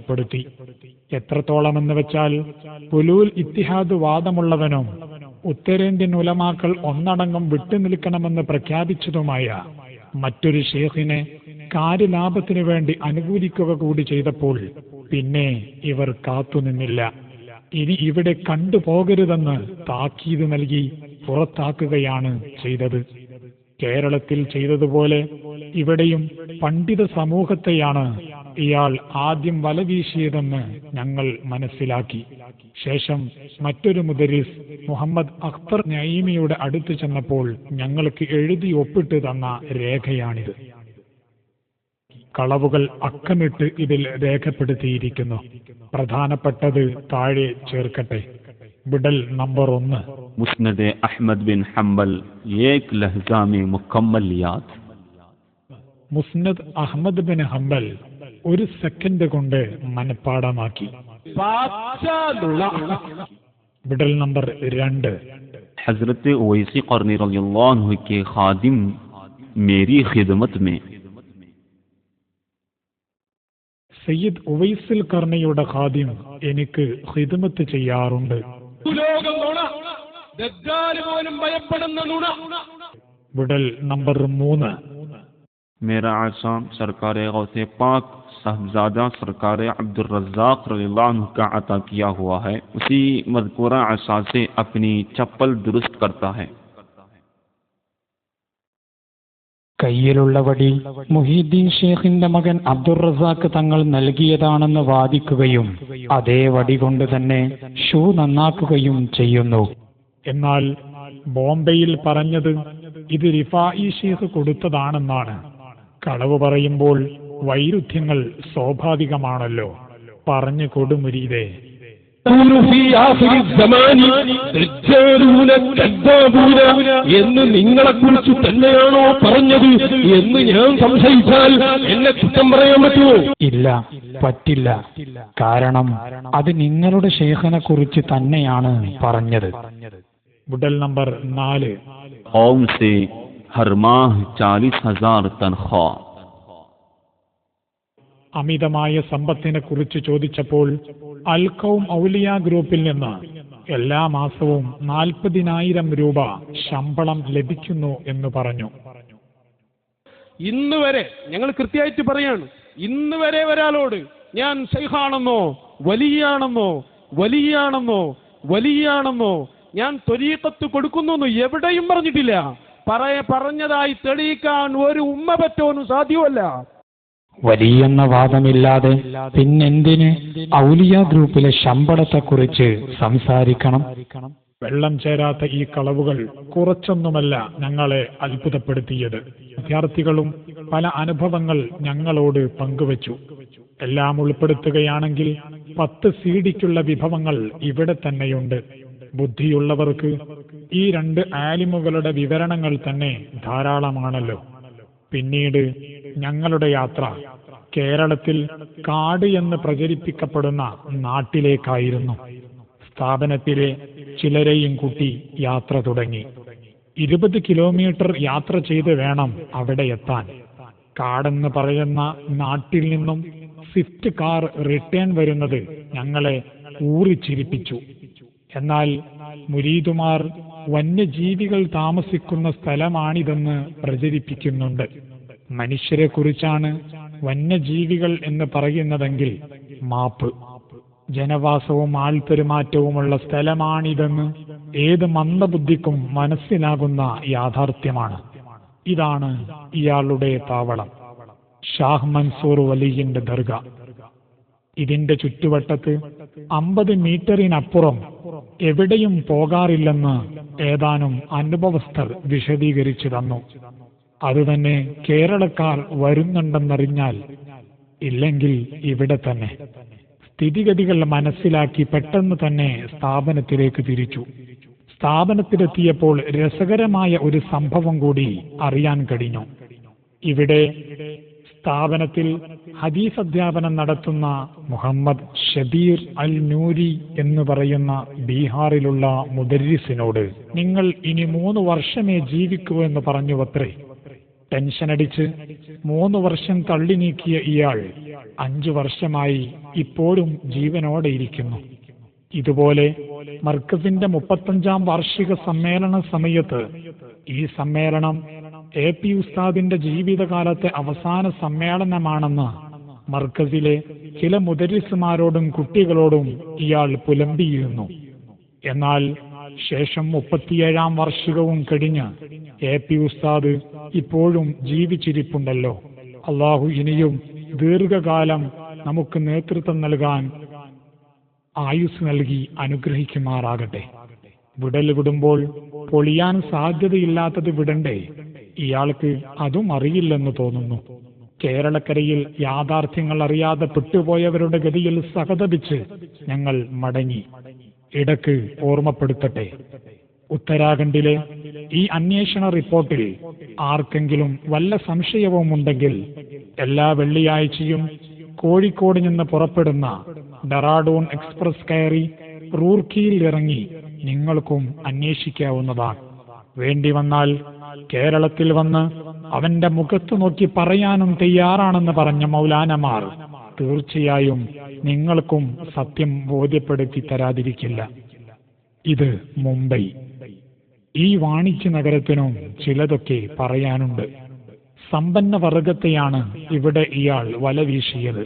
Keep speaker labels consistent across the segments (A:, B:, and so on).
A: സാക്ഷ്യപ്പെടുത്തി. എത്രത്തോളമെന്ന് വെച്ചാൽ ഉലൂൽ ഇത്തിഹാദ് വാദമുള്ളവനും ഉത്തരേന്ത്യൻ ഉലമാക്കൾ ഒന്നടങ്കം വിട്ടുനിൽക്കണമെന്ന് പ്രഖ്യാപിച്ചതുമായ മറ്റൊരു ഷേഖിനെ കാര്യലാഭത്തിനു വേണ്ടി അനുകൂലിക്കുക കൂടി ചെയ്തപ്പോൾ പിന്നെ ഇവർ കാത്തുനിന്നില്ല. ഇനി ഇവിടെ കണ്ടുപോകരുതെന്ന് താക്കീത് നൽകി പുറത്താക്കുകയാണ് ചെയ്തത്. കേരളത്തിൽ ചെയ്തതുപോലെ ഇവിടെയും പണ്ഡിത സമൂഹത്തെയാണ് ഇയാൾ ആദ്യം വലവീശിയതെന്ന് ഞങ്ങൾ മനസ്സിലാക്കി. ശേഷം മറ്റൊരു മുദരിസ് മുഹമ്മദ് അഖ്തർ നഈമിയുടെ അടുത്ത് ചെന്നപ്പോൾ ഞങ്ങൾക്ക് എഴുതി ഒപ്പിട്ട് തന്ന രേഖയാണിത്. കളവുകൾ അക്കമിട്ട് ഇതിൽ രേഖപ്പെടുത്തിയിരിക്കുന്നു. പ്രധാനപ്പെട്ടത് താഴെ ചേർക്കട്ടെ. വിടൽ നമ്പർ 1,
B: മുസ്നദ് അഹ്മദ് ബിൻ ഹംബൽ ഏക് ലഹ്സ may മുക്കമ്മൽ Yaad.
A: മുസ്നദ് Ahmad bin Hanbal ഒരു സെക്കൻഡ് കൊണ്ട് മനഃപ്പാടമാക്കി. വിടൽ നമ്പർ 2,
B: ഹസ്രത്ത് ഉവൈസി ഖർനി റളിയല്ലാഹു അൻഹു के खादिम मेरी खिदमत में.
A: സയ്യിദ് ഉവൈസിൽ കർണിയുടെ ഖാദിം എനിക്ക് ഖിദ്മത്ത് ചെയ്യാറുണ്ട്. വിടൽ നമ്പർ 3,
B: मेरा आसाम सरकार गौसे पाक साहबजादा सरकार अब्दुल रज़्ज़ाक़ रज़ियल्लाहु अन्हु का अता किया हुआ है. उसी मज़कूरा असा से अपनी चप्पल दुरुस्त करता है.
A: കയ്യിലുള്ള വടി മുഹീദ്ദീൻ ഷേഖിന്റെ മകൻ അബ്ദുർ റസാഖ് തങ്ങൾ നൽകിയതാണെന്ന് വാദിക്കുകയും അതേ വടി കൊണ്ട് തന്നെ ഷൂ നന്നാക്കുകയും ചെയ്യുന്നു. എന്നാൽ ബോംബെയിൽ പറഞ്ഞത് ഇത് റിഫായി ഷേഖ് കൊടുത്തതാണെന്നാണ്. കളവ് പറയുമ്പോൾ വൈരുദ്ധ്യങ്ങൾ സ്വാഭാവികമാണല്ലോ. പറഞ്ഞു കൊടുമുരീതേ.
C: എന്ന് നിങ്ങളെക്കുറിച്ച് തന്നെയാണോ പറഞ്ഞത് എന്ന് ഞാൻ സംശയിച്ചാൽ എന്നെ കുറ്റം പറയാൻ പറ്റുമോ?
A: ഇല്ല, പറ്റില്ല. കാരണം അത് നിങ്ങളുടെ ഷേഖിനെ കുറിച്ച് തന്നെയാണ് പറഞ്ഞത്. വിടൽ നമ്പർ 4,
B: कौम से हर माह 40,000 तनख्वाह.
A: അമിതമായ സമ്പത്തിനെ കുറിച്ച് ചോദിച്ചപ്പോൾ അൽഖൗം ഔലിയ ഗ്രൂപ്പിൽ നിന്ന് എല്ലാ മാസവും 40,000 രൂപ ശമ്പളം ലഭിക്കുന്നു എന്ന് പറഞ്ഞു.
C: ഇന്ന് വരെ ഞങ്ങൾ കൃത്യമായിട്ട് പറയാണ്, ഇന്ന് വരെ ഒരാളോട് ഞാൻ ശൈഖാണെന്നോ വലിയാണെന്നോ വലിയാണെന്നോ വലിയാണെന്നോ ഞാൻ ത്വരീഖത്ത് കൊടുക്കുന്നു എവിടെയും പറഞ്ഞിട്ടില്ല. പറഞ്ഞതായി തെളിയിക്കാൻ ഒരു ഉമ്മ പറ്റോനും സാധ്യമല്ല.
A: വലിയെന്ന വാദമില്ലാതെ പിന്നെന്തിന് ഔലിയ ഗ്രൂപ്പിലെ ശമ്പളത്തെക്കുറിച്ച് സംസാരിക്കണം? വെള്ളം ചേരാത്ത ഈ കളവുകൾ കുറച്ചൊന്നുമല്ല ഞങ്ങളെ അത്ഭുതപ്പെടുത്തിയത്. വിദ്യാർത്ഥികളും പല അനുഭവങ്ങൾ ഞങ്ങളോട് പങ്കുവച്ചു. എല്ലാം ഉൾപ്പെടുത്തുകയാണെങ്കിൽ 10 CD-ക്കുള്ള വിഭവങ്ങൾ ഇവിടെ തന്നെയുണ്ട്. ബുദ്ധിയുള്ളവർക്ക് ഈ 2 ആലിമുകളുടെ വിവരണങ്ങൾ തന്നെ ധാരാളമാണല്ലോ. പിന്നീട് ഞങ്ങളുടെ യാത്ര കേരളത്തിൽ കാട് എന്ന് പ്രചരിപ്പിക്കപ്പെടുന്ന നാട്ടിലേക്കായിരുന്നു. സ്ഥാപനത്തിലെ ചിലരെയും കൂട്ടി യാത്ര തുടങ്ങി. 20 കിലോമീറ്റർ യാത്ര ചെയ്ത് വേണം അവിടെ എത്താൻ. കാടെന്ന് പറയുന്ന നാട്ടിൽ നിന്നും സ്വിഫ്റ്റ് കാർ റിട്ടേൺ വരുന്നത് ഞങ്ങളെ ഊറിച്ചിരിപ്പിച്ചു. എന്നാൽ മുരീദുമാർ വന്യജീവികൾ താമസിക്കുന്ന സ്ഥലമാണിതെന്ന് പ്രചരിപ്പിക്കുന്നുണ്ട്. മനുഷ്യരെ കുറിച്ചാണ് വന്യജീവികൾ എന്ന് പറയുന്നതെങ്കിൽ മാപ്പ്. ജനവാസവും ആൾപെരുമാറ്റവുമുള്ള സ്ഥലമാണിതെന്ന് ഏത് മന്ദബുദ്ധിക്കും മനസ്സിലാകുന്ന യാഥാർത്ഥ്യമാണ്. ഇതാണ് ഇയാളുടെ താവളം, ഷാഹ് മൻസൂർ വലിയിന്റെ ദർഗ. ഇതിന്റെ ചുറ്റുവട്ടത്ത് 50 മീറ്ററിനപ്പുറം എവിടെയും പോകാറില്ലെന്ന് ഏതാനും അനുഭവസ്ഥർ വിശദീകരിച്ചു തന്നു. അതുതന്നെ കേരളക്കാർ വരുന്നുണ്ടെന്നറിഞ്ഞാൽ ഇല്ലെങ്കിൽ ഇവിടെ തന്നെ. സ്ഥിതിഗതികൾ മനസ്സിലാക്കി പെട്ടെന്ന് തന്നെ സ്ഥാപനത്തിലേക്ക് തിരിച്ചു. സ്ഥാപനത്തിലെത്തിയപ്പോൾ രസകരമായ ഒരു സംഭവം കൂടി അറിയാൻ കഴിഞ്ഞു. ഇവിടെ സ്ഥാപനത്തിൽ ഹദീസ് അധ്യാപനം നടത്തുന്ന മുഹമ്മദ് ഷബീർ അൽ നൂരി എന്ന് പറയുന്ന ബീഹാറിലുള്ള മുദരിസിനോട് നിങ്ങൾ ഇനി 3 വർഷമേ ജീവിക്കൂ എന്ന് പറഞ്ഞുവത്രേ. ടെൻഷനടിച്ച് 3 വർഷം തള്ളി നീക്കിയ ഇയാൾ 5 വർഷമായി ഇപ്പോഴും ജീവനോടെ ഇരിക്കുന്നു. ഇതുപോലെ മർക്കസിന്റെ 35-ാം വാർഷിക സമ്മേളന സമയത്ത് ഈ സമ്മേളനം AP ഉസ്താദിന്റെ ജീവിതകാലത്തെ അവസാന സമ്മേളനമാണെന്ന് മർക്കസിലെ ചില മുദരിസുമാരോടും കുട്ടികളോടും ഇയാൾ പുലമ്പിയിരുന്നു. എന്നാൽ ശേഷം 37-ാം വാർഷികവും കഴിഞ്ഞ് AP ഉസ്താദ് ഇപ്പോഴും ജീവിച്ചിരിപ്പുണ്ടല്ലോ. അള്ളാഹു ഇനിയും ദീർഘകാലം നമുക്ക് നേതൃത്വം നൽകാൻ ആയുസ് നൽകി അനുഗ്രഹിക്കുമാറാകട്ടെ. വിടൽ വിടുമ്പോൾ പൊളിയാൻ സാധ്യതയില്ലാത്തത് വിടണ്ടേ? ഇയാൾക്ക് അതും അറിയില്ലെന്ന് തോന്നുന്നു. കേരളക്കരയിൽ യാഥാർത്ഥ്യങ്ങൾ അറിയാതെ പെട്ടുപോയവരുടെ ഗതിയിൽ സഹതപിച്ച് ഞങ്ങൾ മടങ്ങി. ഇടക്ക് ഓർമ്മപ്പെടുത്തട്ടെ, ഉത്തരാഖണ്ഡിലെ ഈ അന്വേഷണ റിപ്പോർട്ടിൽ ആർക്കെങ്കിലും വല്ല സംശയവും ഉണ്ടെങ്കിൽ എല്ലാ വെള്ളിയാഴ്ചയും കോഴിക്കോട് നിന്ന് പുറപ്പെടുന്ന ഡെറാഡൂൺ എക്സ്പ്രസ് കയറി റൂർക്കിയിൽ ഇറങ്ങി നിങ്ങൾക്കും അന്വേഷിക്കാവുന്നതാണ്. വേണ്ടി വന്നാൽ കേരളത്തിൽ വന്ന് അവന്റെ മുഖത്ത് നോക്കി പറയാനും തയ്യാറാണെന്ന് പറഞ്ഞ മൗലാനമാർ തീർച്ചയായും നിങ്ങൾക്കും സത്യം ബോധ്യപ്പെടുത്തി തരാതിരിക്കില്ല. ഇത് മുംബൈ. ഈ വാണിജ്യ നഗരത്തിനും ചിലതൊക്കെ പറയാനുണ്ട്. സമ്പന്ന വർഗത്തെയാണ് ഇവിടെ ഇയാൾ വലവീശിയത്.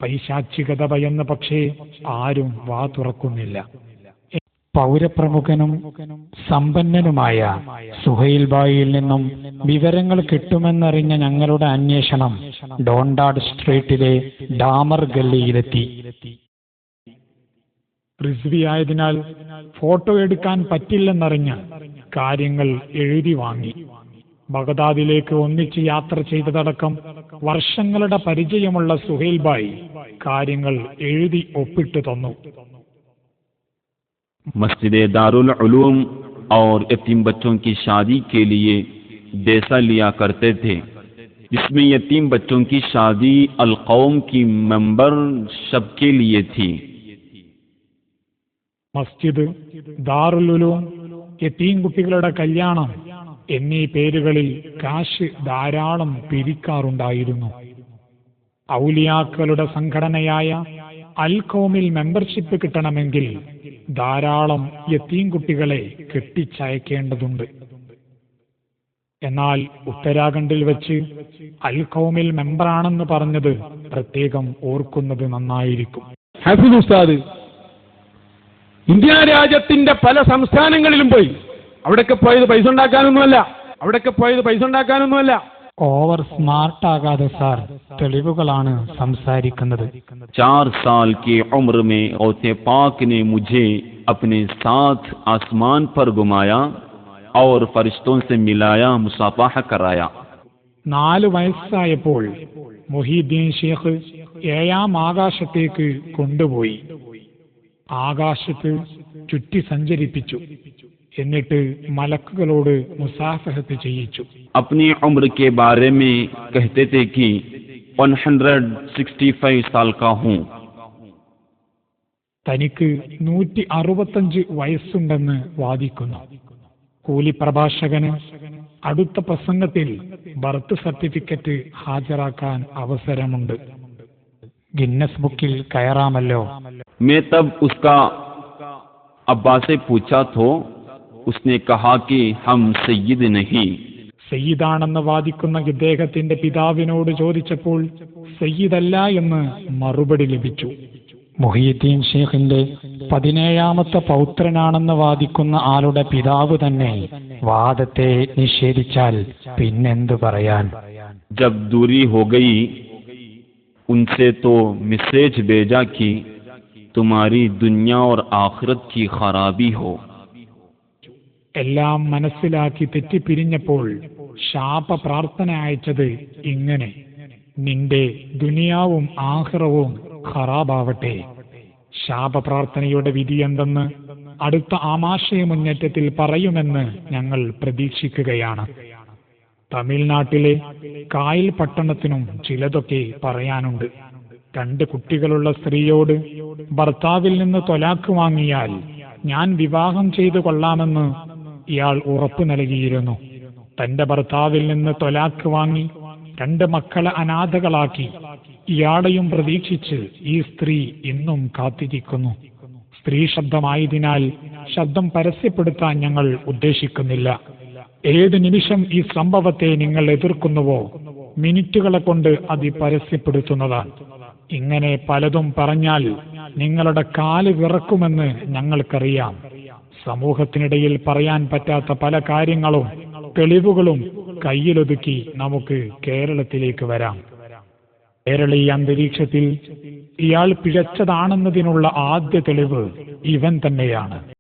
A: പൈശാചികത ഭയന്ന് പക്ഷേ ആരും വാ തുറക്കുന്നില്ല. പൗരപ്രമുഖനും സമ്പന്നനുമായ സുഹൈൽ ബായിയിൽ നിന്നും വിവരങ്ങൾ കിട്ടുമെന്നറിഞ്ഞ ഞങ്ങളുടെ അന്വേഷണം ഡോണ്ടാഡ് സ്ട്രീറ്റിലെ ഡാമർ ഗല്ലിയിലെത്തി. റിസ്വി ആയതിനാൽ ഫോട്ടോ എടുക്കാൻ പറ്റില്ലെന്നറിഞ്ഞ് കാര്യങ്ങൾ എഴുതി വാങ്ങി. ബഗദാദിലേക്ക് ഒന്നിച്ച് യാത്ര ചെയ്തതടക്കം വർഷങ്ങളുടെ പരിചയമുള്ള സുഹൈൽ ബായി കാര്യങ്ങൾ എഴുതി ഒപ്പിട്ട് തന്നു.
B: मस्जिद दारुल उलूम और यतीम बच्चों की शादी के लिए देसा लिया करते थे, जिसमें यतीम बच्चों की शादी अल-कौम की मेंबरशिप के लिए थी.
A: മസ്ജിദ്, ദാറുൽ ഉലൂം, യതീം കുട്ടികളുടെ കല്യാണം എന്നീ പേരുകളിൽ കാശ് ധാരാളം പിരിക്കാറുണ്ടായിരുന്നു. ഔലിയാക്കളുടെ സംഘടനയായ അൽ ഖൗമിൽ മെമ്പർഷിപ്പ് കിട്ടണമെങ്കിൽ ധാരാളം യതീം കുട്ടികളെ കെട്ടിച്ചയക്കേണ്ടതുണ്ട്. എന്നാൽ ഉത്തരാഖണ്ഡിൽ വെച്ച് അൽ ഖൗമിൽ മെമ്പറാണെന്ന് പറഞ്ഞത് പ്രത്യേകം ഓർക്കുന്നത് നന്നായിരിക്കും.
C: ഹഫീദ് ഉസ്താദ് ഇന്ത്യ രാജ്യത്തിന്റെ പല സംസ്ഥാനങ്ങളിലും പോയി. അവിടൊക്കെ പോയത് പൈസ ഉണ്ടാക്കാനൊന്നുമല്ല.
A: ഓവർ സ്മാർട്ട് ആകാതെ സാർ, തെളിവുകളാണ് സംസാരിക്കുന്നത്.
B: 4 साल की उम्र में गौसे पाक ने मुझे अपने साथ आसमान पर घुमाया और फरिश्तों से मिलाया, मुसाफाह कराया.
A: 4 വയസ്സായപ്പോൾ മുഹീദ്ദീൻ ഷേഖ് 7ാം ആകാശത്തേക്ക് കൊണ്ടുപോയി. ആകാശത്ത് ചുറ്റി സഞ്ചരിപ്പിച്ചു. എന്നിട്ട് മലക്കുകളോട് മുസാഫഹത്ത് ചെയ്യിച്ചു.
B: अपनी उम्र के बारे में कहते थे कि 165 साल का हूँ.
A: തനിക്ക് 165 വയസ്സുണ്ടെന്ന് വാദിക്കുന്നു. കൂലി പ്രഭാഷകന് അടുത്ത പ്രസംഗത്തിൽ ബർത്ത് സർട്ടിഫിക്കറ്റ് ഹാജരാക്കാൻ അവസരമുണ്ട്. ഗിന്നസ് ബുക്കിൽ കയറാമല്ലോ.
B: मैं तब उसका अब्बा से पूछा तो उसने कहा कि हम सയ്യിദ് नहीं.
A: സയ്യിദാണെന്ന് വാദിക്കുന്ന ഇദ്ദേഹത്തിന്റെ പിതാവിനോട് ചോദിച്ചപ്പോൾ സയ്യിദല്ല എന്ന് മറുപടി ലഭിച്ചു. മുഹീദ്ദീൻ ഷേഖിന്റെ 17ാമത്തെ പൗത്രനാണെന്ന് വാദിക്കുന്ന ആളുടെ പിതാവ് തന്നെ വാദത്തെ നിഷേധിച്ചാൽ പിന്നെന്തു പറയാൻ.
B: जब दूरी हो गई उनसे तो मैसेज भेजा कि तुम्हारी दुनिया और आखिरत की खराबी हो.
A: എല്ലാം മനസ്സിലാക്കി തെറ്റിപ്പിരിഞ്ഞപ്പോൾ ശാപ പ്രാർത്ഥന അയച്ചത് ഇങ്ങനെ: നിന്റെ ദുനിയാവും ആഖിറവും ഖറാബാവട്ടെ. ശാപ പ്രാർത്ഥനയുടെ വിധി എന്തെന്ന് അടുത്ത ആമാശയ മുന്നേറ്റത്തിൽ പറയുമെന്ന് ഞങ്ങൾ പ്രതീക്ഷിക്കുകയാണ്. തമിഴ്നാട്ടിലെ കായൽ പട്ടണത്തിനും ചിലതൊക്കെ പറയാനുണ്ട്. 2 കുട്ടികളുള്ള സ്ത്രീയോട് ഭർത്താവിൽ നിന്ന് തൊലാക്ക് വാങ്ങിയാൽ ഞാൻ വിവാഹം ചെയ്തു കൊള്ളാമെന്ന് ഇയാൾ ഉറപ്പു നൽകിയിരുന്നു. തന്റെ ഭർത്താവിൽ നിന്ന് തൊലാക്ക് വാങ്ങി 2 മക്കളെ അനാഥകളാക്കി ഇയാളെയും പ്രതീക്ഷിച്ച് ഈ സ്ത്രീ ഇന്നും കാത്തിരിക്കുന്നു. സ്ത്രീ ശബ്ദമായതിനാൽ ശബ്ദം പരസ്യപ്പെടുത്താൻ ഞങ്ങൾ ഉദ്ദേശിക്കുന്നില്ല. ഏത് നിമിഷം ഈ സംഭവത്തെ നിങ്ങൾ എതിർക്കുന്നുവോ മിനിറ്റുകളെ കൊണ്ട് അത് പരസ്യപ്പെടുത്തുന്നതാണ്. ഇങ്ങനെ പലതും പറഞ്ഞാൽ നിങ്ങളുടെ കാല് വിറക്കുമെന്ന് ഞങ്ങൾക്കറിയാം. സമൂഹത്തിനിടയിൽ പറയാൻ പറ്റാത്ത പല കാര്യങ്ങളും തെളിവുകളും കയ്യിലൊതുക്കി നമുക്ക് കേരളത്തിലേക്ക് വരാം. കേരളീയ അന്തരീക്ഷത്തിൽ ഇയാൾ പിഴച്ചതാണെന്നതിനുള്ള ആദ്യ തെളിവ് ഇവൻ തന്നെയാണ്.